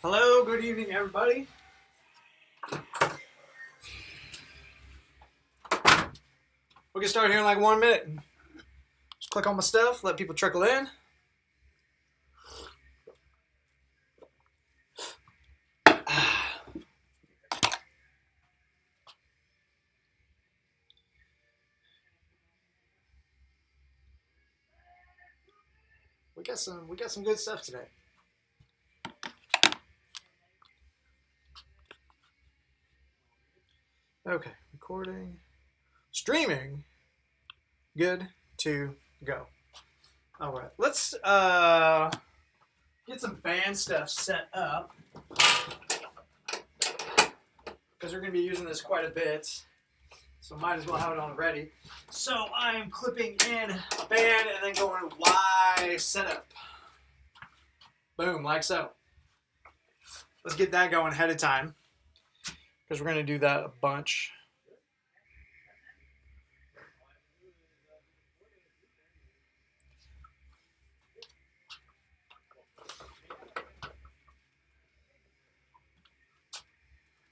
Hello, good evening, everybody. We'll get started here in like 1 minute. Just click on my stuff, let people trickle in. We got some good stuff today. Okay, recording, streaming, good to go. All right, let's get some band stuff set up because we're going to be using this quite a bit, so might as well have it on ready. So I am clipping in a band and then going Y setup. Boom, like so. Let's get that going ahead of time because we're going to do that a bunch.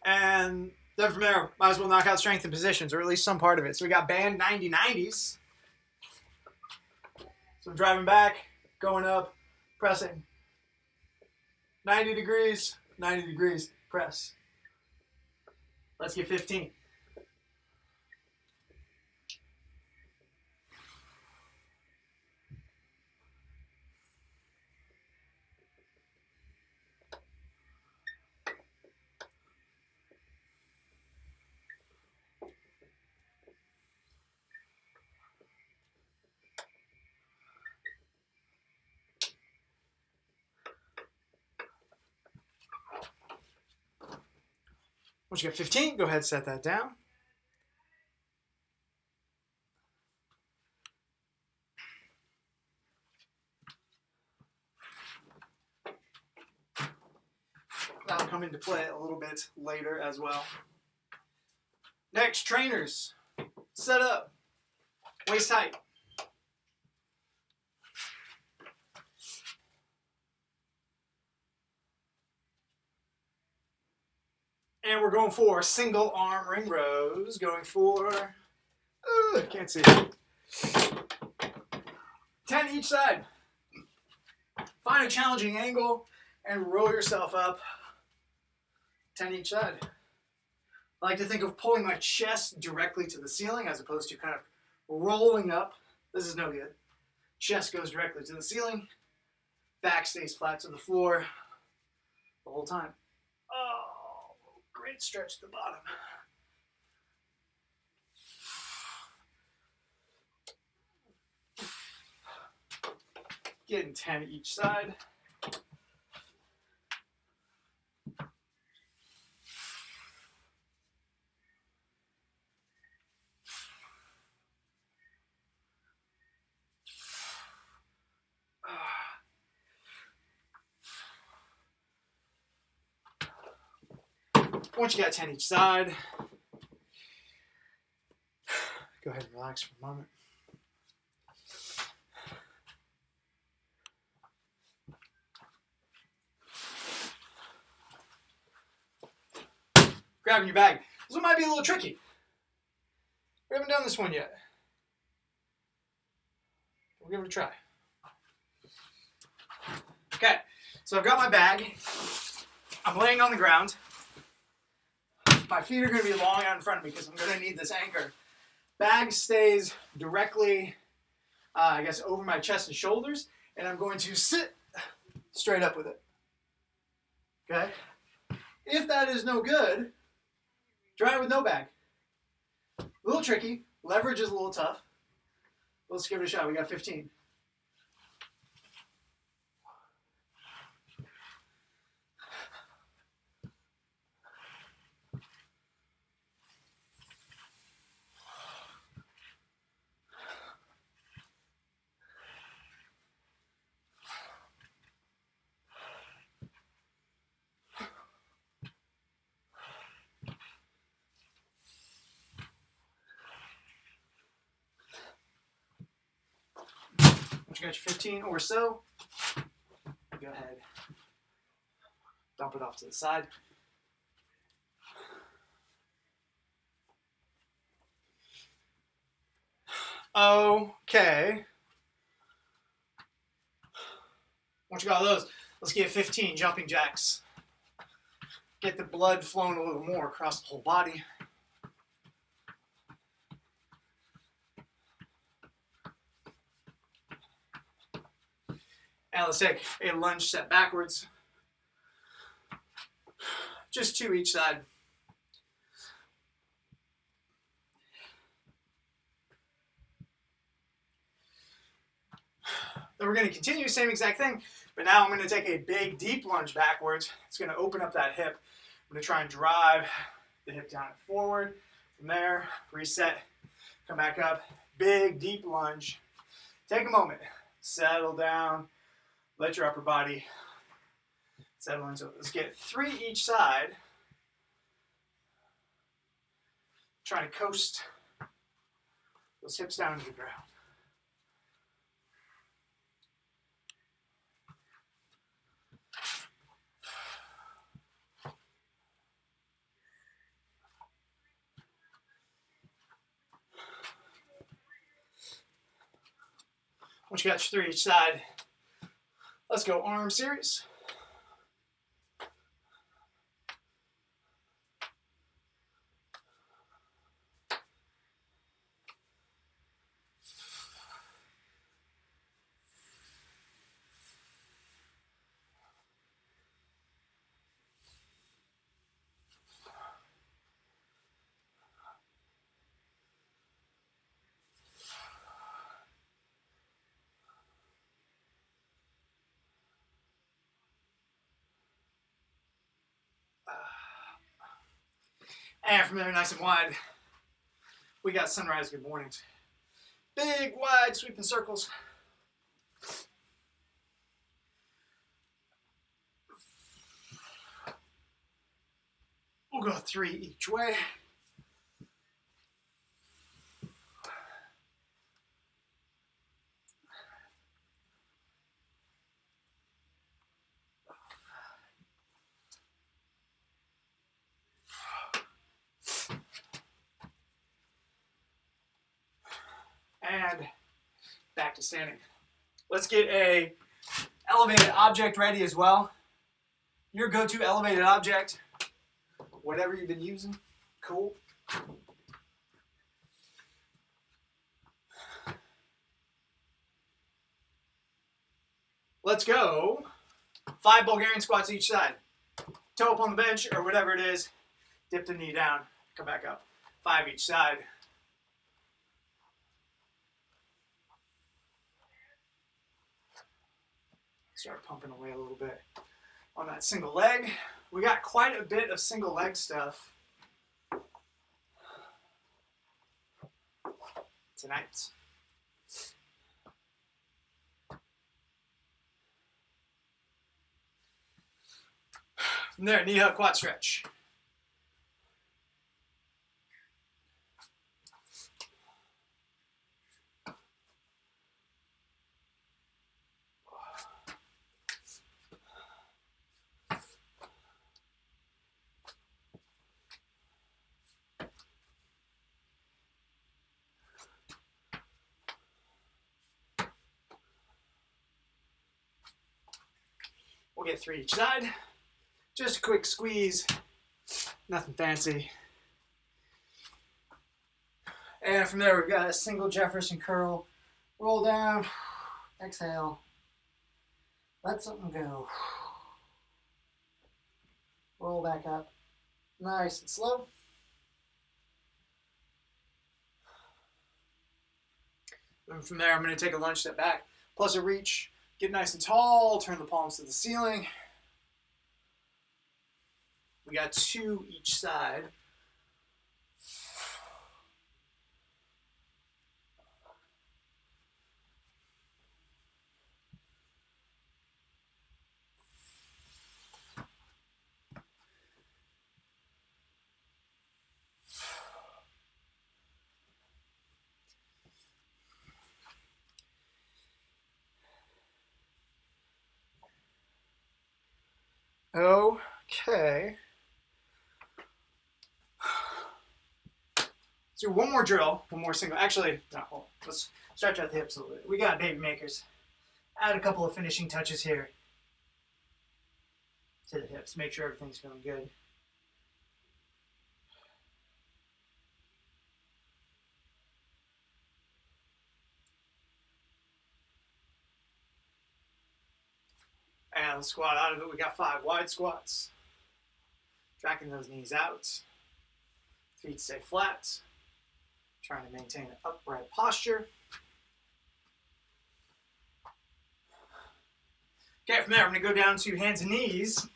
And then from there, might as well knock out strength and positions, or at least some part of it. So we got band 90-90s. So I'm driving back, going up, pressing. 90 degrees, press. Let's get 15. Once you get 15, go ahead and set that down. That'll come into play a little bit later as well. Next, trainers. Set up. Waist height. And we're going for single arm ring rows. Going for, can't see. 10 each side. Find a challenging angle and roll yourself up. 10 each side. I like to think of pulling my chest directly to the ceiling as opposed to kind of rolling up. This is no good. Chest goes directly to the ceiling. Back stays flat to the floor the whole time. Oh, great stretch to the bottom. Getting 10 each side. Once you got 10 each side, go ahead and relax for a moment. Grabbing your bag. This one might be a little tricky. We haven't done this one yet. We'll give it a try. Okay, so I've got my bag. I'm laying on the ground. My feet are going to be long out in front of me because I'm going to need this anchor. Bag stays directly, over my chest and shoulders, and I'm going to sit straight up with it. Okay? If that is no good, try it with no bag. A little tricky. Leverage is a little tough. Let's give it a shot. We got 15. Once you got your 15 or so, go ahead. dump it off to the side. Okay. Once you got those, let's get 15 jumping jacks. Get the blood flowing a little more across the whole body. And let's take a lunge set backwards. Just 2 each side. Then we're going to continue the same exact thing, but now I'm going to take a big deep lunge backwards. It's going to open up that hip. I'm going to try and drive the hip down and forward. From there, reset, come back up, big deep lunge. Take a moment, settle down, let your upper body settle in. So let's get 3 each side. Trying to coast those hips down to the ground. Once you got your 3 each side, let's go arm series. And from there, nice and wide, we got sunrise good mornings. Big, wide, sweeping circles. We'll go 3 each way. And back to standing. Let's get a elevated object ready as well. Your go-to elevated object, whatever you've been using, cool. Let's go 5 Bulgarian squats each side. Toe up on the bench or whatever it is, dip the knee down, come back up. 5 each side. Start pumping away a little bit on that single leg. We got quite a bit of single leg stuff tonight. From there, knee hug, quad stretch. We'll get 3 each side. Just a quick squeeze, nothing fancy. And from there, we've got a single Jefferson curl. Roll down, exhale, let something go. Roll back up, nice and slow. And from there, I'm going to take a lunge step back, plus a reach, get nice and tall, turn the palms to the ceiling. We got 2 each side. Okay. Okay. Let's do one more drill, one more single. Actually, no, let's stretch out the hips a little bit. We got baby makers. Add a couple of finishing touches here to the hips. Make sure everything's feeling good. And let's squat out of it. We got 5 wide squats. Tracking those knees out. Feet stay flat. Trying to maintain an upright posture. Okay, from there, I'm going to go down to hands and knees.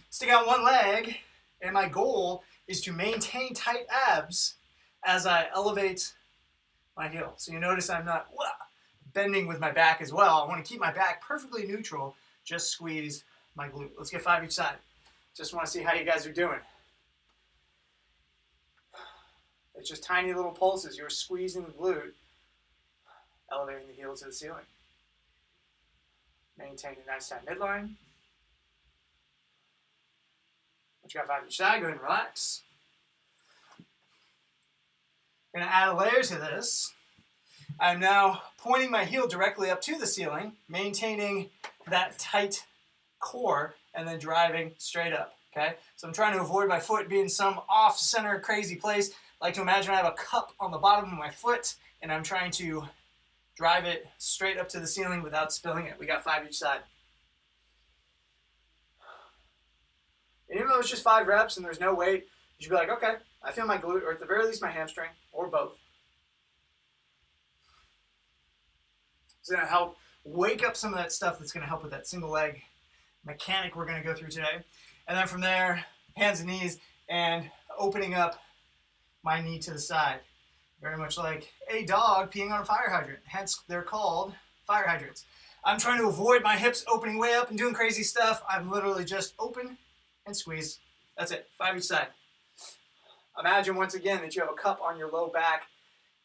Stick out one leg. And my goal is to maintain tight abs as I elevate my heel. So you notice I'm not bending with my back as well. I want to keep my back perfectly neutral. Just squeeze my glute. Let's get 5 each side. Just want to see how you guys are doing. It's just tiny little pulses. You're squeezing the glute, elevating the heel to the ceiling. Maintain a nice tight midline. Once you got 5 each side, go ahead and relax. I'm going to add a layer to this. I'm now pointing my heel directly up to the ceiling, maintaining that tight core, and then driving straight up, okay? So I'm trying to avoid my foot being some off-center crazy place. I like to imagine I have a cup on the bottom of my foot, and I'm trying to drive it straight up to the ceiling without spilling it. We got 5 each side. And even though it's just 5 reps and there's no weight, you should be like, okay, I feel my glute, or at the very least my hamstring, or both. It's going to help wake up some of that stuff that's going to help with that single leg mechanic we're going to go through today. And then from there, hands and knees, and opening up my knee to the side. Very much like a dog peeing on a fire hydrant. Hence, they're called fire hydrants. I'm trying to avoid my hips opening way up and doing crazy stuff. I'm literally just open and squeeze. That's it, 5 each side. Imagine once again that you have a cup on your low back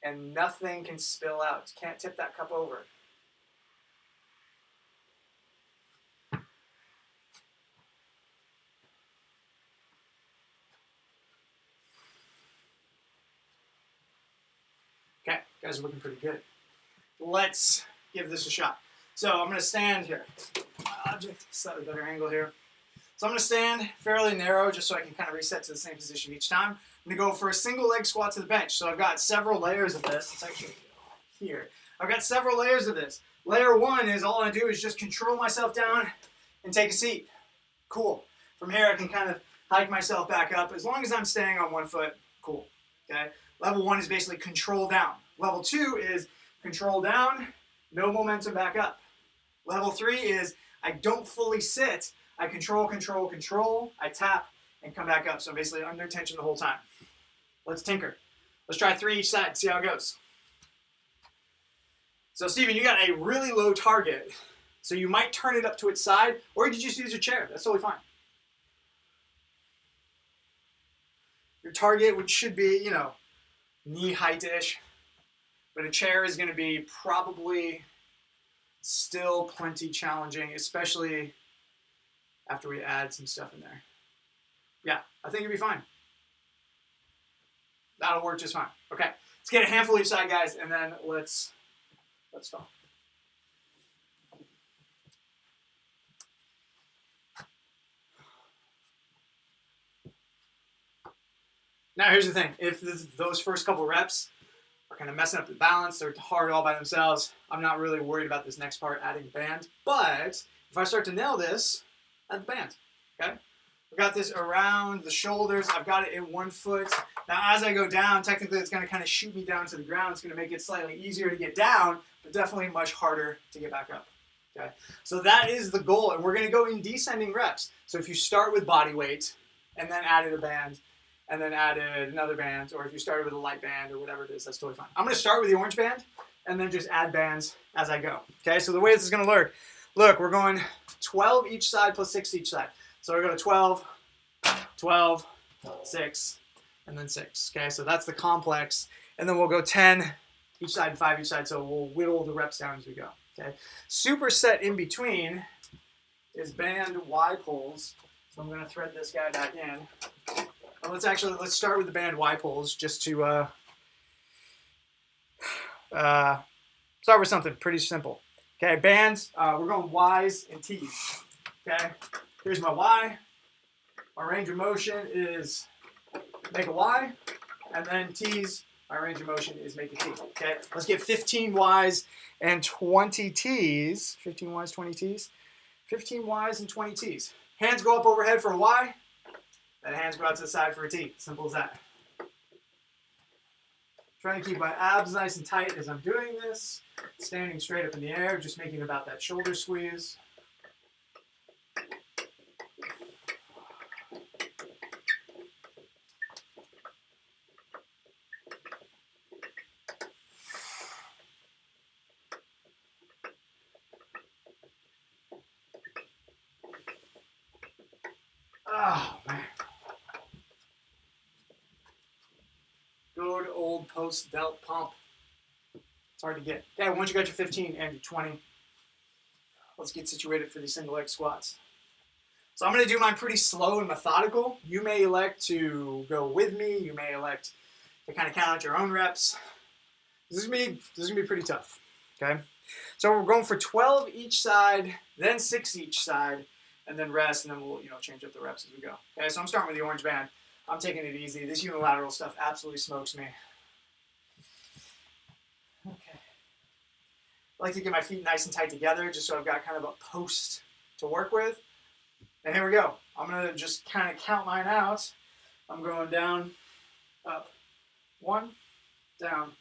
and nothing can spill out. You can't tip that cup over. Okay, guys are looking pretty good. Let's give this a shot. So I'm going to stand here. My object, slightly better angle here. So I'm going to stand fairly narrow just so I can kind of reset to the same position each time. I'm going to go for a single leg squat to the bench. So I've got several layers of this. It's actually here. I've got several layers of this. Layer 1 is all I do is just control myself down and take a seat. Cool. From here I can kind of hike myself back up. As long as I'm staying on one foot, cool. Okay. Level 1 is basically control down. Level 2 is control down, no momentum back up. Level 3 is I don't fully sit. I control, control, control. I tap and come back up. So I'm basically under tension the whole time. Let's tinker. Let's try 3 each side, see how it goes. So Steven, you got a really low target. So you might turn it up to its side, or you could just use your chair. That's totally fine. Your target, which should be, knee height-ish. But a chair is going to be probably still plenty challenging, especially after we add some stuff in there. Yeah, I think it'll be fine. That'll work just fine. Okay, let's get a handful each side, guys, and then let's go. Now here's the thing. If those first couple reps are kind of messing up the balance, they're hard all by themselves, I'm not really worried about this next part, adding band. But if I start to nail this, add the band, okay? I've got this around the shoulders. I've got it in one foot. Now as I go down, technically it's going to kind of shoot me down to the ground. It's going to make it slightly easier to get down, but definitely much harder to get back up, okay? So that is the goal, and we're going to go in descending reps. So if you start with body weight and then added a band, and then added another band, or if you started with a light band or whatever it is, that's totally fine. I'm going to start with the orange band and then just add bands as I go. Okay, so the way this is going to look, we're going 12 each side plus 6 each side. So we're going to 12, 12, 6, and then 6. Okay, so that's the complex. And then we'll go 10 each side and 5 each side, so we'll whittle the reps down as we go. Okay, superset in between is band Y pulls So I'm going to thread this guy back in. And let's start with the band Y pulls just to start with something pretty simple. Okay, bands, we're going Ys and Ts. Okay, here's my Y. My range of motion is make a Y, and then Ts, my range of motion is make a T. Okay, let's get 15 Ys and 20 Ts. 15 Ys, 20 Ts. 15 Ys and 20 Ts. Hands go up overhead for a Y, and hands go out to the side for a T. Simple as that. Trying to keep my abs nice and tight as I'm doing this. Standing straight up in the air, just making about that shoulder squeeze. Oh, man. Good old post-delt pump. It's hard to get. Okay, once you got your 15 and your 20, let's get situated for these single leg squats. So I'm going to do mine pretty slow and methodical. You may elect to go with me. You may elect to kind of count out your own reps. This is gonna be pretty tough. Okay, so we're going for 12 each side, then 6 each side, and then rest, and then we'll change up the reps as we go. Okay, so I'm starting with the orange band. I'm taking it easy. This unilateral stuff absolutely smokes me. Okay. I like to get my feet nice and tight together just so I've got kind of a post to work with. And here we go. I'm going to just kind of count mine out. I'm going down, up, 1, down,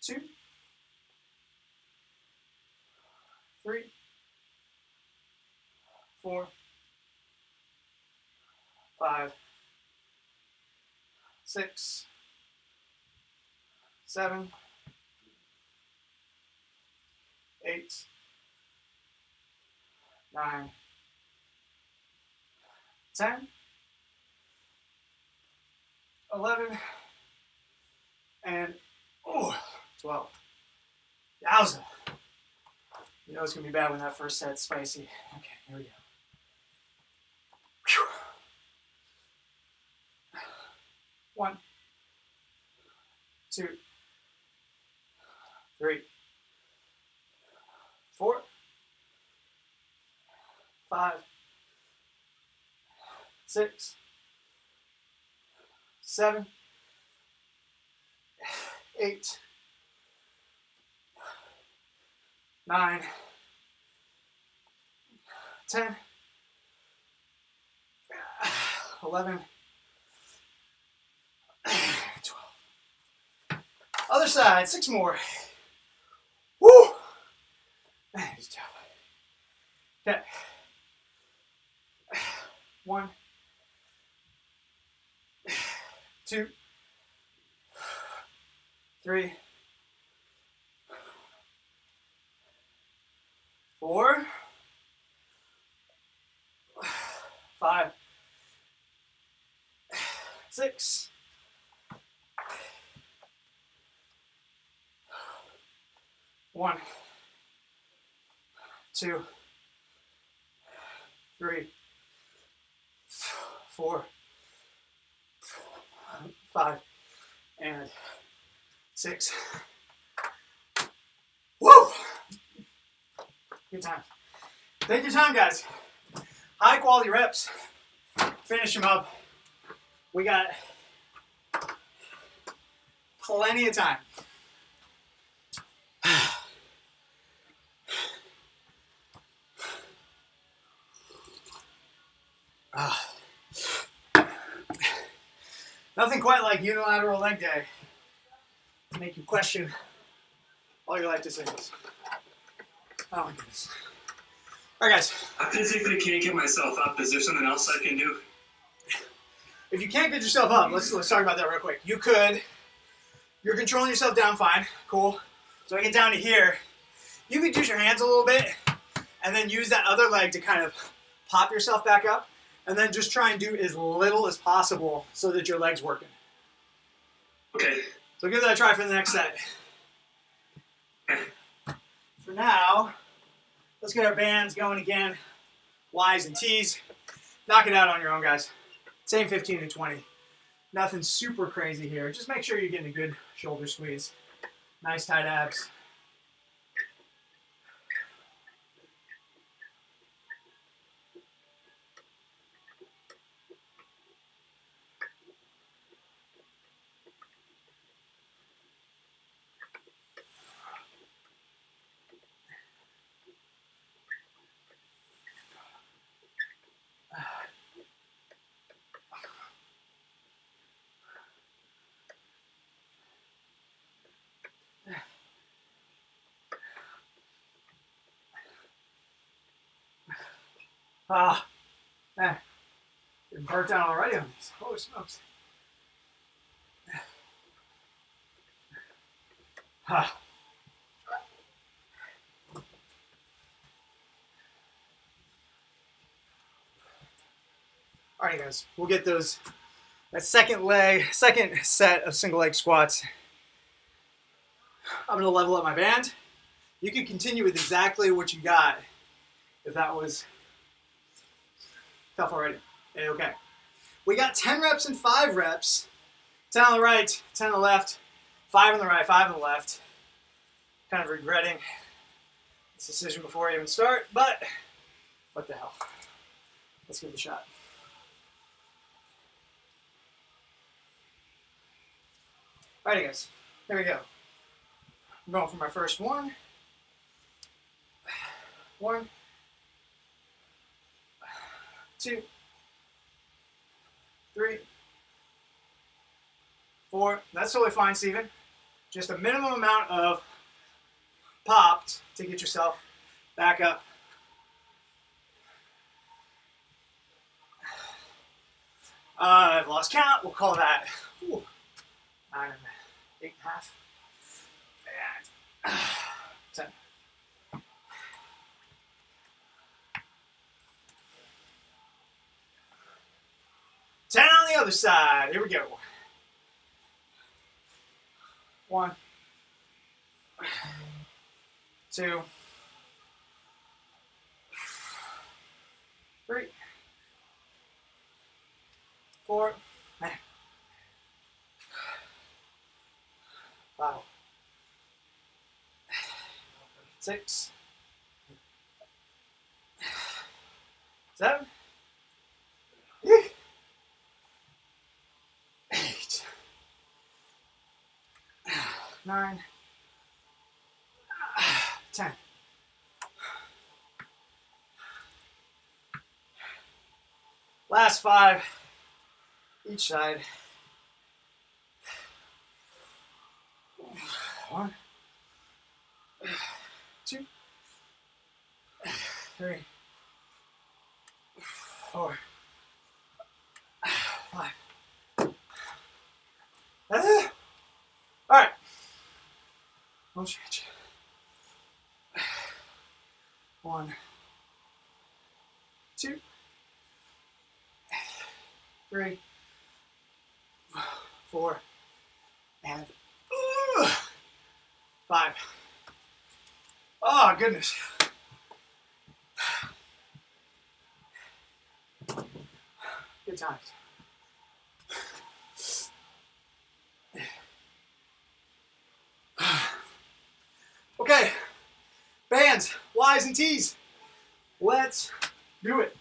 2, 3, 4, 5, 6, 7, 8, 9, 10, 11, and 12. Yowza. You know it's going to be bad when that first set's spicy. Okay, here we go. Whew. 1, 2, 3, 4, 5, 6, 7, 8, 9, 10, 11, 12. Other side, 6 more. Woo! Man, it's tough. Okay. 1, 2, 3, 4, 5, 6, 1, 2, 3, 4, 5, and 6. Woo! Good time. Take your time, guys. High quality reps. Finish them up. We got plenty of time. Nothing quite like unilateral leg day to make you question all your life decisions. Oh my goodness. All right, guys. I physically can't get myself up. Is there something else I can do? If you can't get yourself up, let's talk about that real quick. You're controlling yourself down fine. Cool. So I get down to here. You could use your hands a little bit and then use that other leg to kind of pop yourself back up. And then just try and do as little as possible so that your leg's working. Okay. So give that a try for the next set. For now, let's get our bands going again. Ys and Ts. Knock it out on your own, guys. Same 15 to 20. Nothing super crazy here. Just make sure you're getting a good shoulder squeeze. Nice tight abs. Ah, man, getting burnt down already on these. Holy smokes. Ah. All right, guys, we'll get that second set of single leg squats. I'm gonna level up my band. You can continue with exactly what you got if that was tough already. Okay. We got 10 reps and 5 reps. 10 on the right, 10 on the left, 5 on the right, 5 on the left. Kind of regretting this decision before I even start, but what the hell. Let's give it a shot. Alrighty, guys. There we go. I'm going for my first one. 1, 2, 3, 4. That's totally fine, Steven. Just a minimum amount of popped to get yourself back up. I've lost count. We'll call that 9 and 8.5. And 10. Ten on the other side. Here we go. 1, 2, 3, 4, 5, 6, 7, 8, 9, 10. Last 5 each side. 1, 2, 3, 4, 5. All right. One stretch. 1, 2, 3, 4, and 5. Oh, goodness. Good times. Okay, bands, Ys and Ts. Let's do it.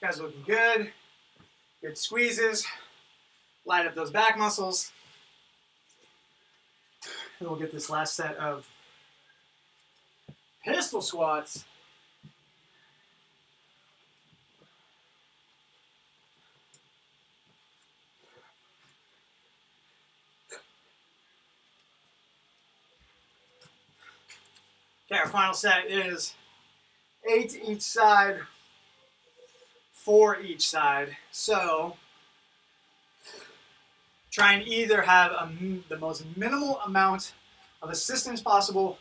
Guys are looking good. Good squeezes. Light up those back muscles. And we'll get this last set of pistol squats. Okay, our final set is 8 each side, 4 each side. So try and either have the most minimal amount of assistance possible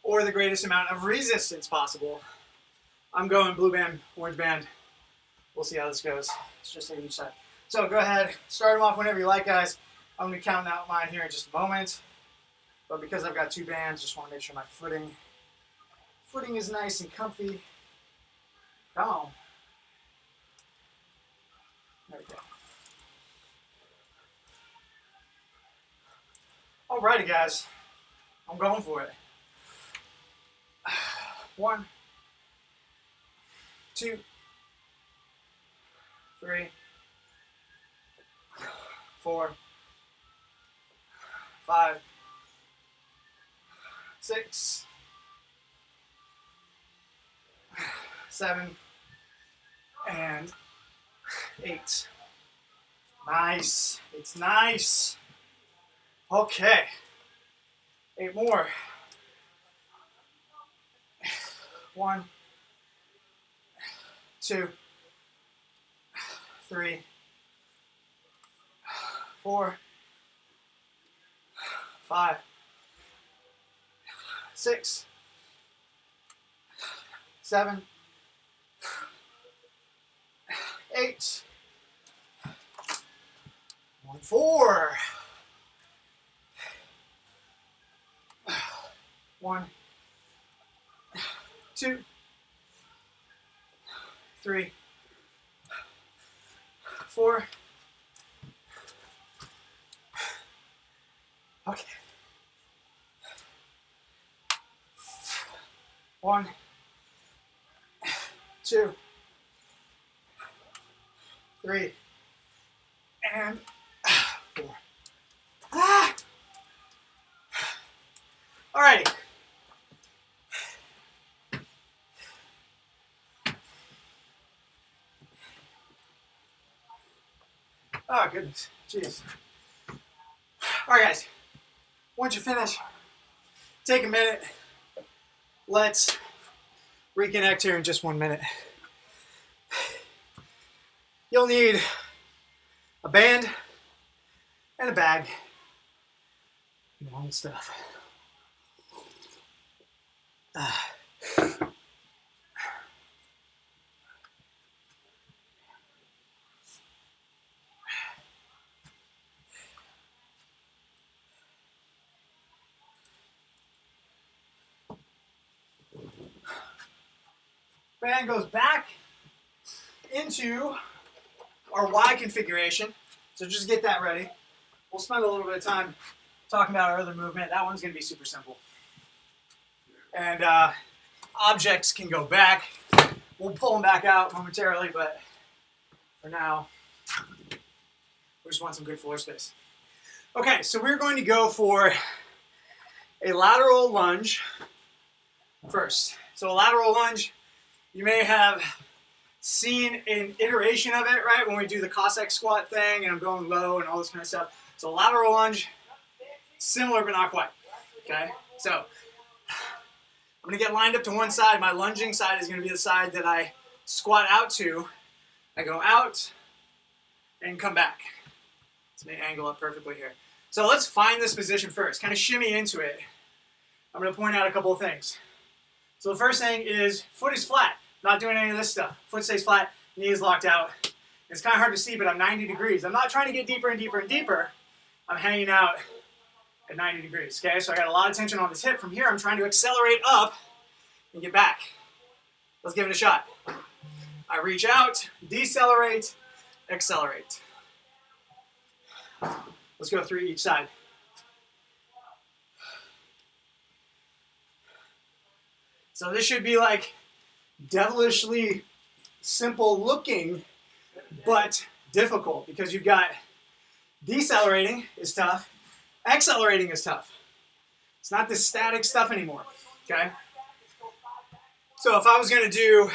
or the greatest amount of resistance possible. I'm going blue band, orange band. We'll see how this goes. It's just 8 each side. So go ahead, start them off whenever you like, guys. I'm going to count out mine here in just a moment. But because I've got 2 bands, just want to make sure my footing is nice and comfy. Come on. There we go. Alrighty, guys. I'm going for it. 1, 2, 3, 4, 5, 6, 7, and 8. Nice. It's nice. Okay. 8 more. 1, 2, 3, 4, 5, 6, 7, 8. 1, 4. 1, 2, 3, 4. Okay. 1, 2, 3, and 4. Ah! All right. Oh, goodness. Jeez. All right, guys. Once you finish, take a minute. Let's reconnect here in just 1 minute. You'll need a band and a bag. Normal stuff. Band goes back into our Y configuration. So just get that ready. We'll spend a little bit of time talking about our other movement. That one's going to be super simple. And objects can go back. We'll pull them back out momentarily, but for now, we just want some good floor space. Okay, so we're going to go for a lateral lunge first. So a lateral lunge, you may have seen an iteration of it, right? When we do the Cossack squat thing and I'm going low and all this kind of stuff. So lateral lunge, similar but not quite, okay? So I'm gonna get lined up to one side. My lunging side is gonna be the side that I squat out to. I go out and come back. Let's make angle up perfectly here. So let's find this position first, kind of shimmy into it. I'm gonna point out a couple of things. So the first thing is foot is flat. Not doing any of this stuff. Foot stays flat, knee is locked out. It's kind of hard to see, but I'm 90 degrees. I'm not trying to get deeper and deeper and deeper. I'm hanging out at 90 degrees, okay? So I got a lot of tension on this hip. From here, I'm trying to accelerate up and get back. Let's give it a shot. I reach out, decelerate, accelerate. Let's go through each side. So this should be like devilishly simple looking, but difficult because you've got decelerating is tough, accelerating is tough. It's not this static stuff anymore, okay? So if I was gonna do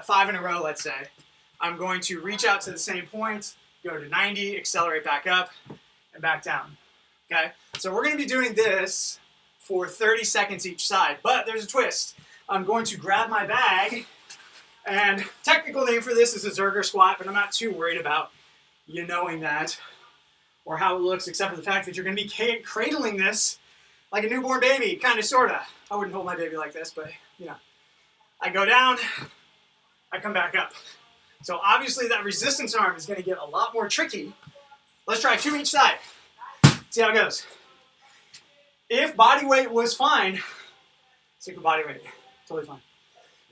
5 in a row, let's say, I'm going to reach out to the same point, go to 90, accelerate back up, and back down, okay? So we're gonna be doing this for 30 seconds each side, but there's a twist. I'm going to grab my bag, and technical name for this is a Zerger squat, but I'm not too worried about you knowing that or how it looks, except for the fact that you're gonna be cradling this like a newborn baby, kind of, sorta. I wouldn't hold my baby like this, but you know. I go down, I come back up. So obviously that resistance arm is gonna get a lot more tricky. Let's try 2 each side. See how it goes. If body weight was fine, stick with body weight, totally fine.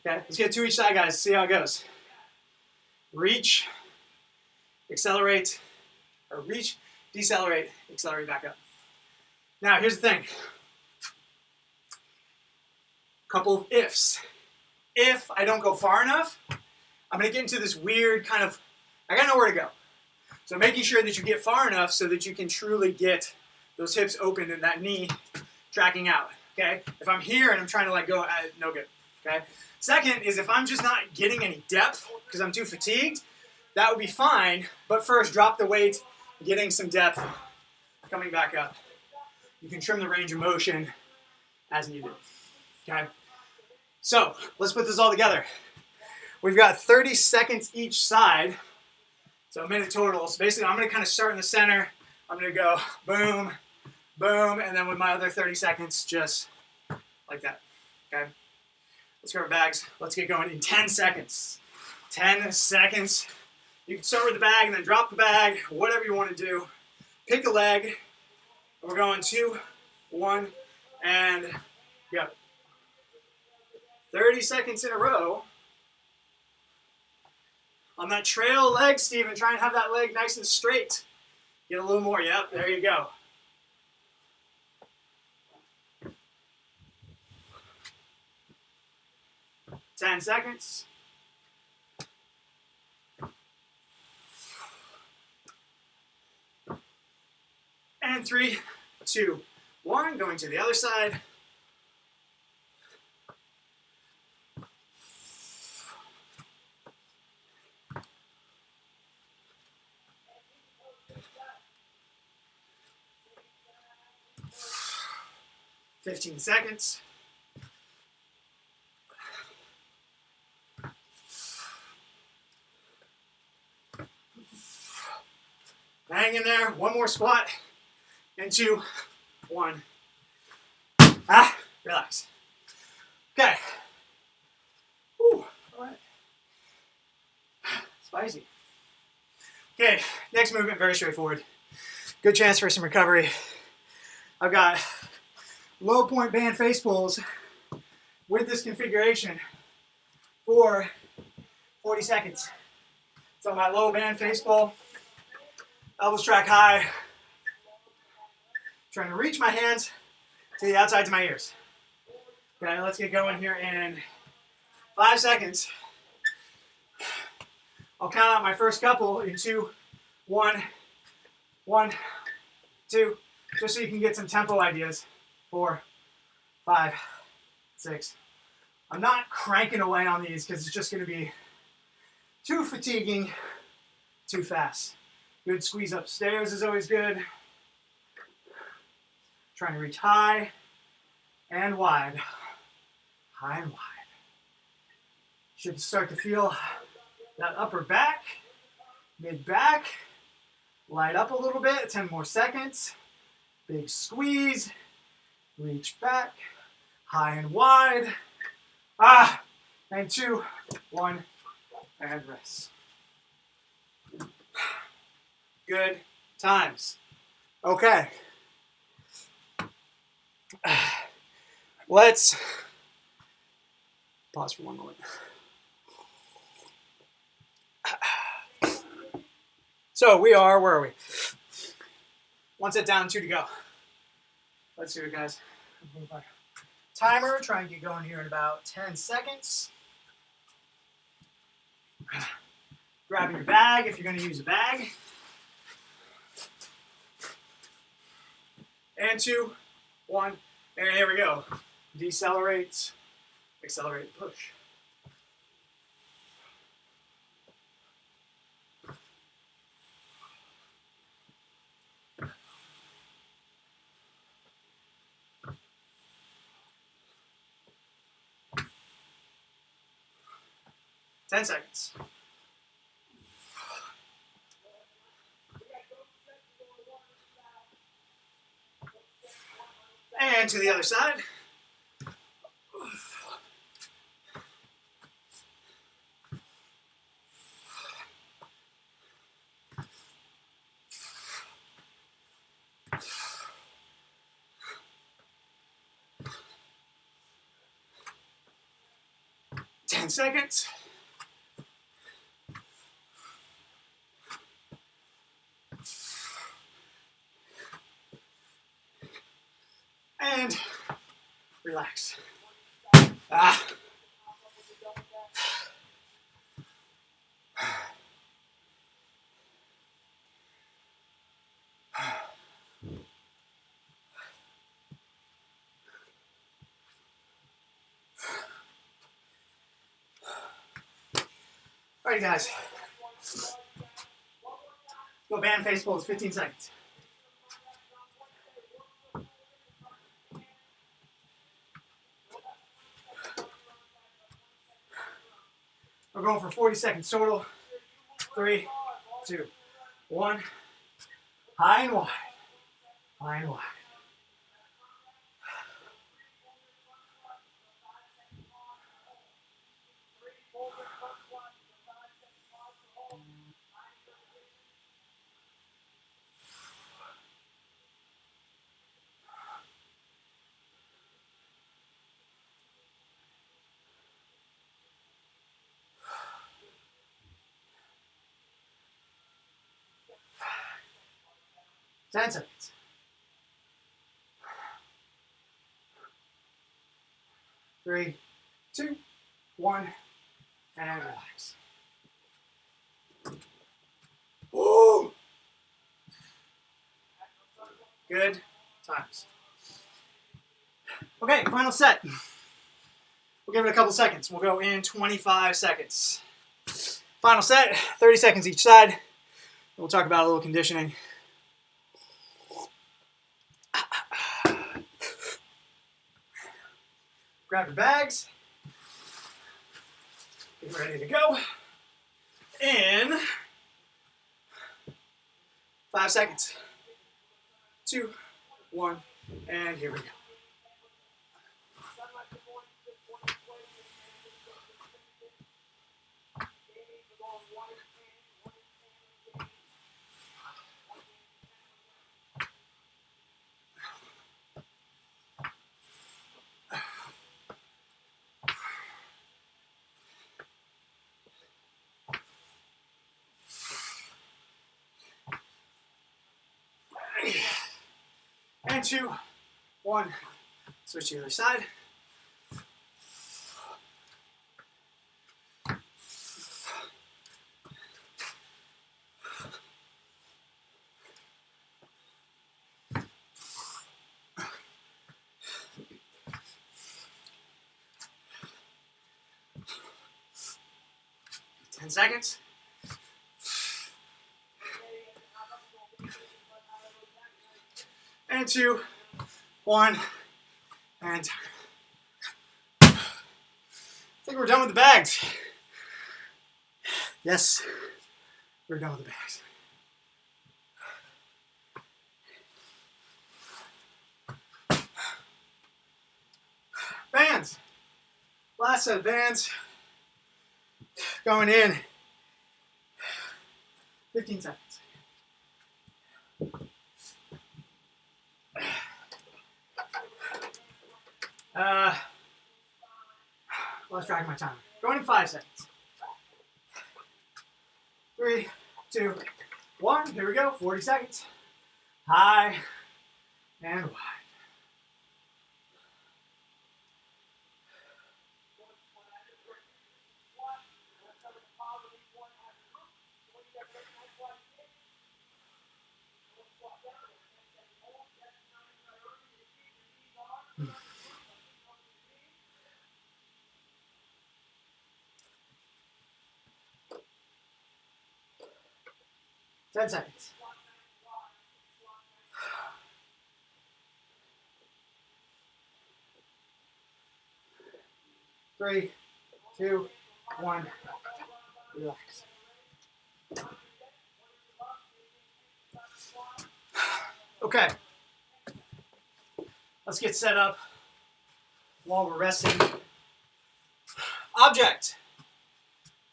Okay, let's get 2 each side, guys, see how it goes. Reach, accelerate, or reach, decelerate, accelerate back up. Now here's the thing. Couple of ifs. If I don't go far enough, I'm gonna get into this weird kind of, I gotta know where to go. So making sure that you get far enough so that you can truly get those hips open and that knee tracking out, okay? If I'm here and I'm trying to let go, no good, okay? Second is if I'm just not getting any depth because I'm too fatigued, that would be fine, but first drop the weight, getting some depth, coming back up. You can trim the range of motion as needed, okay? So let's put this all together. We've got 30 seconds each side, so a minute total. So basically I'm gonna kind of start in the center. I'm gonna go boom, boom, and then with my other 30 seconds, just like that, okay? Let's grab our bags. Let's get going in 10 seconds. 10 seconds. You can start with the bag and then drop the bag, whatever you want to do. Pick a leg. We're going 2, 1, and go. 30 seconds in a row. On that trail leg, Steven, try and have that leg nice and straight. Get a little more, yep, there you go. Ten seconds. And 3, 2, 1, going to the other side. Fifteen seconds. Hang in there. One more squat. And 2, 1. Relax. Okay. Whew. All right. Spicy. Okay, next movement, very straightforward. Good chance for some recovery. I've got low point band face pulls with this configuration for 40 seconds. So my low band face pull, elbows track high, trying to reach my hands to the outside to my ears. Okay, let's get going here in 5 seconds. I'll count out my first couple in 2, 1, 1, 2, just so you can get some tempo ideas. 4, 5, 6. I'm not cranking away on these because it's just going to be too fatiguing, too fast. Good squeeze upstairs is always good. Trying to reach high and wide. High and wide. Should start to feel that upper back, mid back. Light up a little bit, 10 more seconds. Big squeeze. Reach back, high and wide. And 2, 1, and rest. Good times. Okay. Let's pause for one moment. So where are we? 1 set down, 2 to go. Let's do it, guys. Timer, try and get going here in about 10 seconds. Grabbing your bag if you're going to use a bag. And 2, 1, and here we go. Decelerate, accelerate, push. Ten seconds. And to the other side. Ten seconds. And relax. Ah. All right, guys. Go band face pulls, 15 seconds. We're going for 40 seconds total. 3, 2, 1. High and wide. High and wide. Ten seconds. 3, 2, 1, and relax. Woo! Good times. Okay, final set. We'll give it a couple seconds. We'll go in 25 seconds. Final set, 30 seconds each side. We'll talk about a little conditioning. Grab your bags. Get ready to go. In 5 seconds. 2, 1, and here we go. And 2, 1. Switch to the other side. Ten seconds. And 2, 1, and time. I think we're done with the bags. Yes, we're done with the bags. Bands. Last set of bands. Going in. 15 seconds. Lost track of my time. Going in 5 seconds. 3, 2, 1. Here we go. 40 seconds. High and wide. Ten seconds. Three, two, one. Relax. Okay. Let's get set up while we're resting. Object.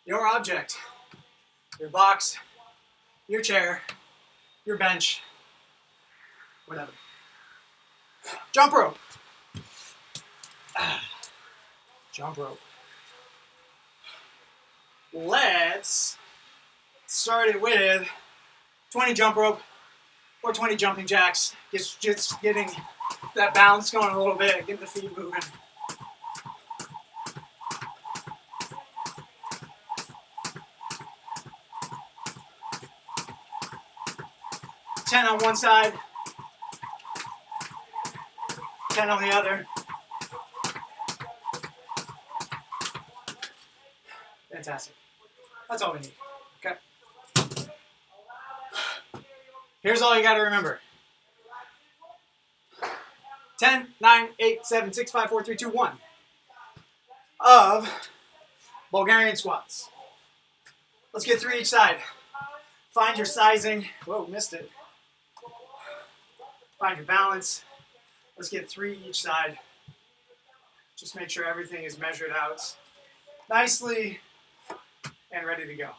Your object. Your box. Your chair. Your bench. Whatever. Jump rope. Jump rope. Let's start it with 20 jump rope or 20 jumping jacks. Just getting that balance going a little bit, get the feet moving. Ten on one side, 10 on the other. Fantastic. That's all we need. Okay. Here's all you got to remember. 10, 9, 8, 7, 6, 5, 4, 3, 2, 1 of Bulgarian squats. Let's get 3 each side. Find your sizing. Whoa, missed it. Find your balance. Let's get 3 each side. Just make sure everything is measured out nicely and ready to go.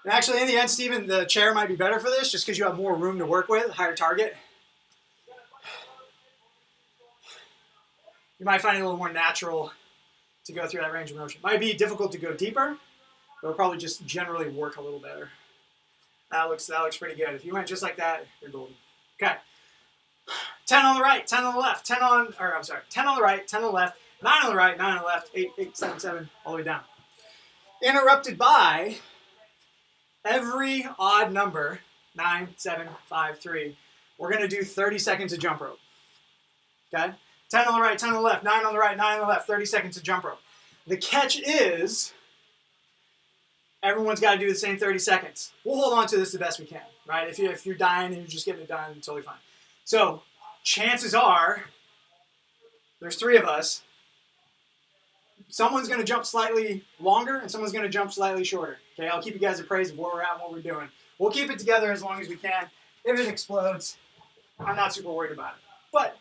And actually, in the end, Steven, the chair might be better for this just because you have more room to work with, higher target. You might find it a little more natural to go through that range of motion. Might be difficult to go deeper, but it'll probably just generally work a little better. That looks pretty good. If you went just like that, you're golden. Okay. 10 on the right, 10 on the left, 10 on the right, 10 on the left, 9 on the right, 9 on the left, 8, 8, 7, 7, all the way down. Interrupted by every odd number, 9, 7, 5, 3. We're going to do 30 seconds of jump rope. Okay? 10 on the right, 10 on the left, 9 on the right, 9 on the left, 30 seconds of jump rope. The catch is everyone's got to do the same 30 seconds. We'll hold on to this the best we can, right? If you're dying and you're just getting it done, totally fine. So chances are there's 3 of us. Someone's going to jump slightly longer and someone's going to jump slightly shorter. Okay, I'll keep you guys appraised of where we're at and what we're doing. We'll keep it together as long as we can. If it explodes, I'm not super worried about it. But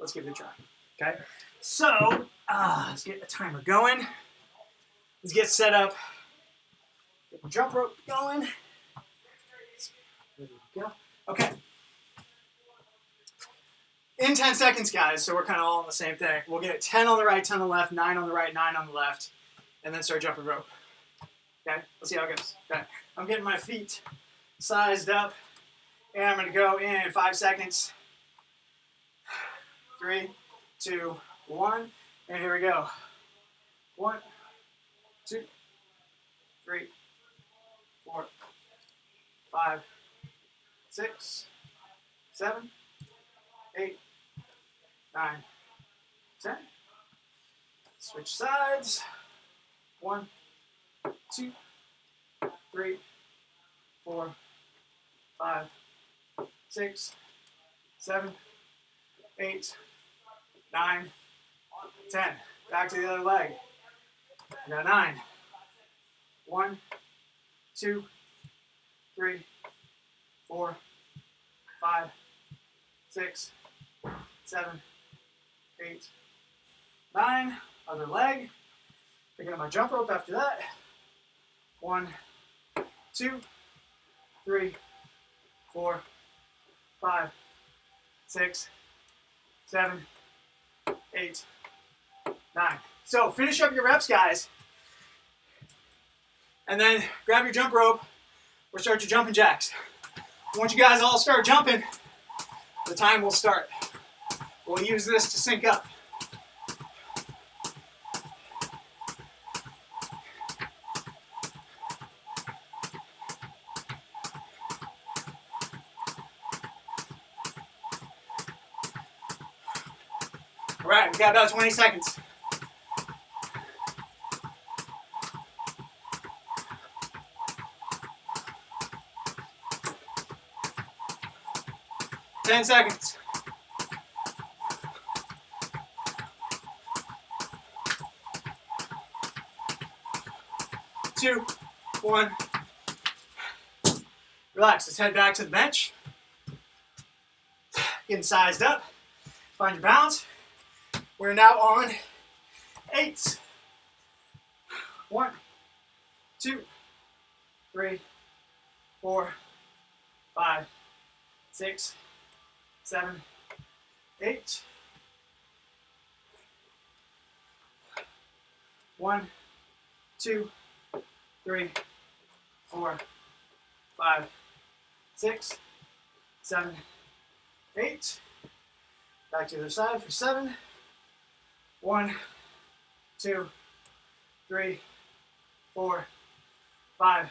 let's give it a try. Okay, so let's get the timer going. Let's get set up. Get the jump rope going. There we go. Okay. In 10 seconds, guys, so we're kind of all on the same thing. We'll get 10 on the right, 10 on the left, 9 on the right, 9 on the left, and then start jumping rope. Okay, let's see how it goes. Okay, I'm getting my feet sized up, and I'm going to go in 5 seconds. 3, 2, 1, and here we go. 1, 2, 3, 4, 5, 6, 7, 8, 9, 10. Switch sides. 1, 2, 3, 4, 5, 6, 7, 8, 9, 10. Back to the other leg. I got 9. 1, 2, 3, 4, 5, 6, 7, 8, 9. Other leg. Picking up my jump rope after that. 1, 2, 3, 4, 5, 6, 7, 8, 9. So finish up your reps, guys. And then grab your jump rope or start your jumping jacks. Once you guys all start jumping, the time will start. We'll use this to sync up. All right, we got about 20 seconds. Ten seconds. 2, 1. Relax. Let's head back to the bench. Getting sized up. Find your balance. We're now on 8s. 1, 2, 3, 4, 5, 6, 7, 8. 1, 2, 3, 4, 5, 6, 7, 8. Back to the other side for 7. 1, 2, 3, 4, 5,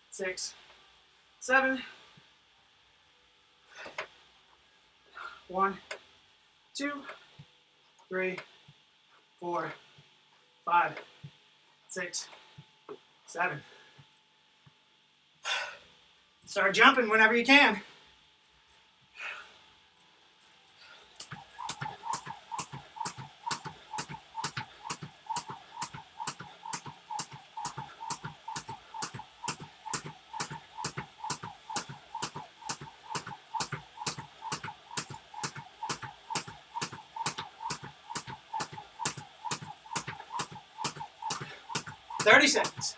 6, 7. 1, 2, 3, 4, 5, 6, 7. Start jumping whenever you can. Thirty seconds.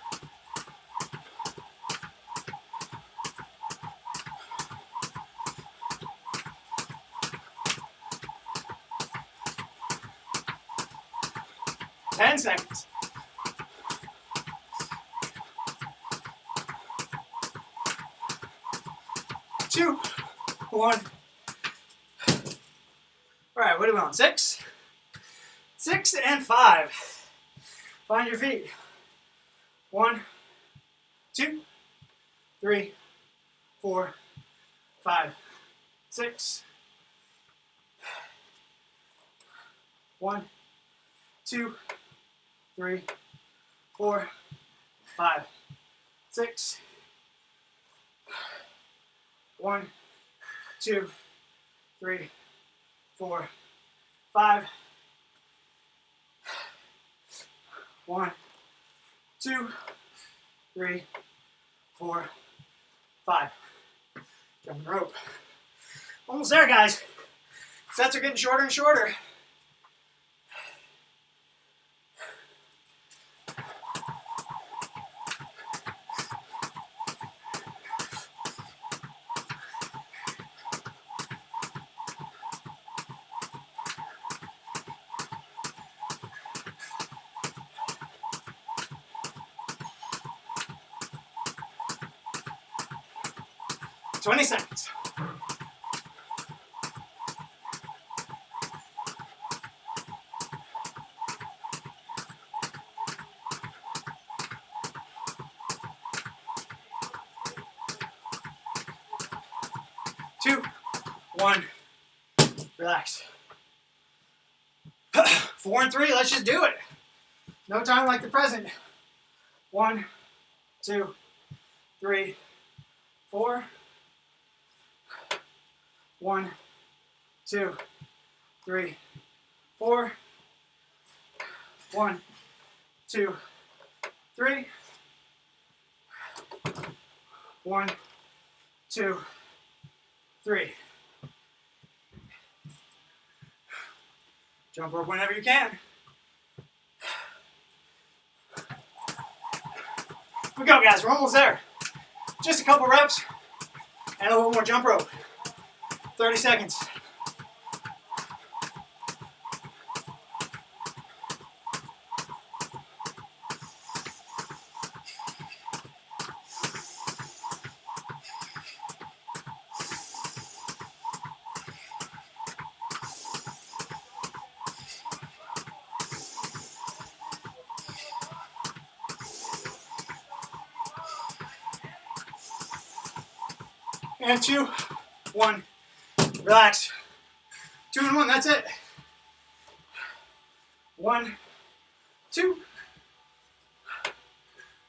Ten seconds. 2, 1. All right, what are we on? 6? 6 and 5. Find your feet. 1, 2, 3, 4, 5, 6. 1, 2, 3, 4, 5, 6. 1, 2, 3, 4, 5. 1, 2, 3, 4, 5. Jumping rope. Almost there, guys. Sets are getting shorter and shorter. Twenty seconds. Two, 1. Relax. 4 and 3. Let's just do it. No time like the present. 1, 2, 3, 4. 1, 2, 3, 4. 1, 2, 3. 1, 2, 3. Jump rope whenever you can. Here we go, guys. We're almost there. Just a couple reps and a little more jump rope. 30 seconds. And 2, 1. Relax. 2 and 1, that's it. 1, 2,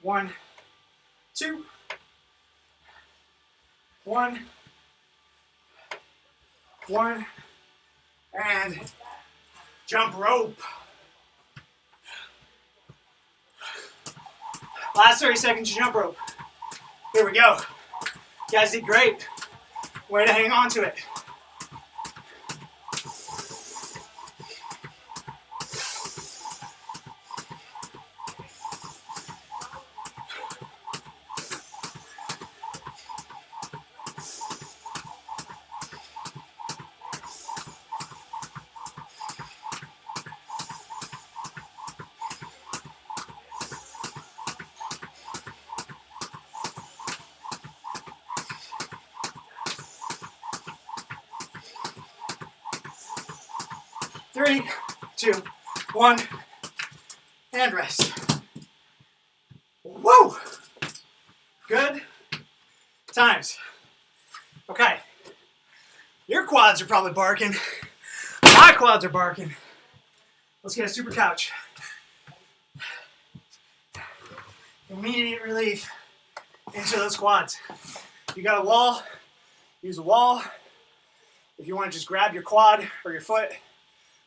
1, 2, 1, 1, and jump rope. Last 30 seconds, jump rope. Here we go. You guys did great. Way to hang on to it. Three, 2, 1, and rest. Woo! Good times. Okay. Your quads are probably barking. My quads are barking. Let's get a super couch. Immediate relief into those quads. If you got a wall, use a wall. If you want to just grab your quad or your foot,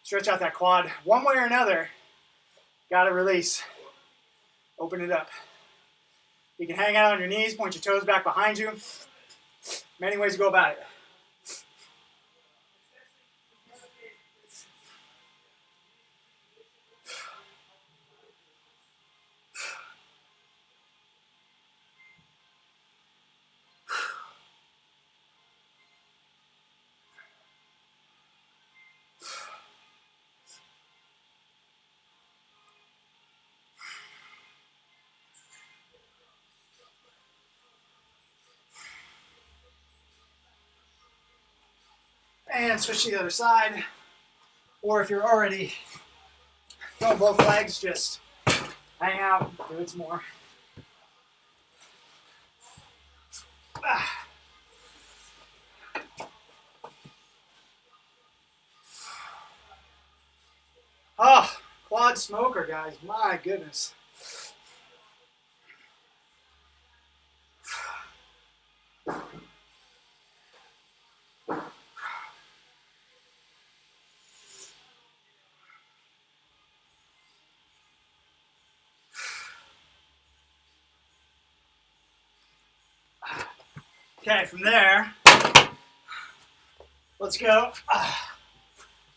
stretch out that quad. One way or another, gotta release. Open it up. You can hang out on your knees, point your toes back behind you. Many ways to go about it. And switch to the other side. Or if you're already going both legs, just hang out, do it some more. Oh, quad smoker, guys. My goodness. Okay, from there, let's go.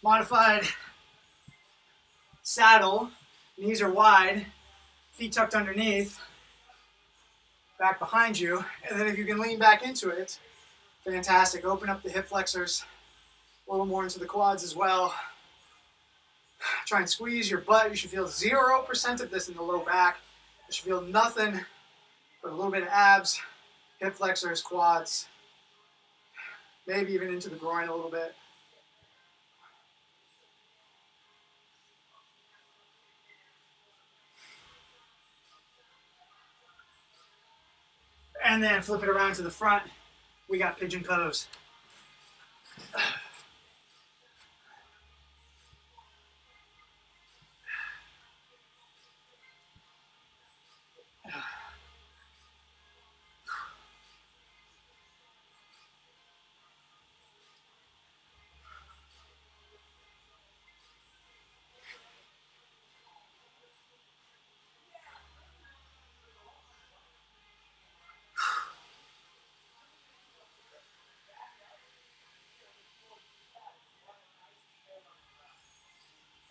Modified saddle. Knees are wide, feet tucked underneath, back behind you. And then if you can lean back into it, fantastic. Open up the hip flexors, a little more into the quads as well. Try and squeeze your butt. You should feel 0% of this in the low back. You should feel nothing but a little bit of abs, hip flexors, quads, maybe even into the groin a little bit. And then flip it around to the front. We got pigeon pose.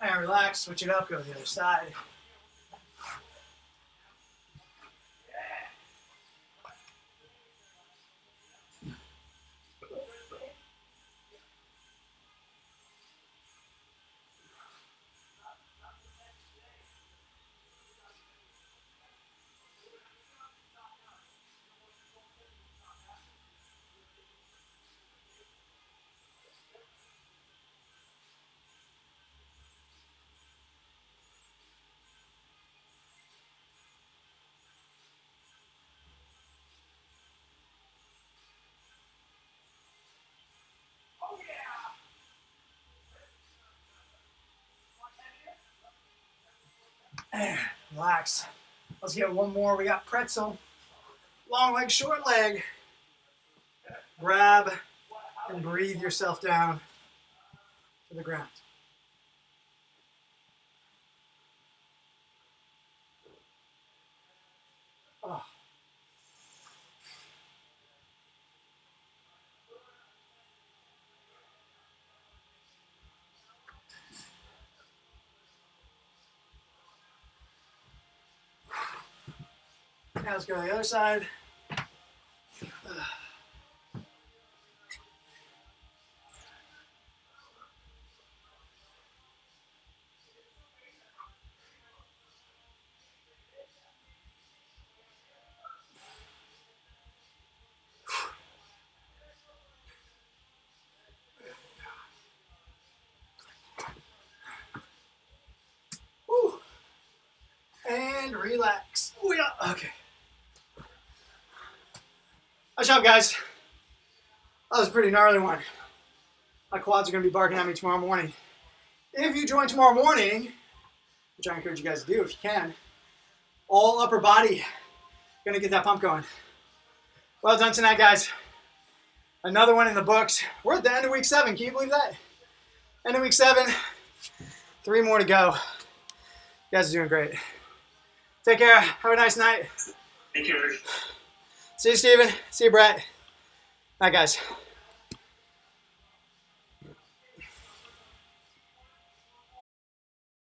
And relax, switch it up, go to the other side. Relax. Let's get one more. We got pretzel. Long leg, short leg. Grab and breathe yourself down to the ground. Oh. Now let's go to the other side. Woo. And relax. Oh, yeah. Okay. Nice job, guys. That was a pretty gnarly one. My quads are going to be barking at me tomorrow morning. If you join tomorrow morning, which I encourage you guys to do if you can, all upper body, going to get that pump going. Well done tonight, guys. Another one in the books. We're at the end of week 7. Can you believe that? End of week 7. 3 more to go. You guys are doing great. Take care. Have a nice night. Take care. See you, Steven. See you, Brett. Bye, guys.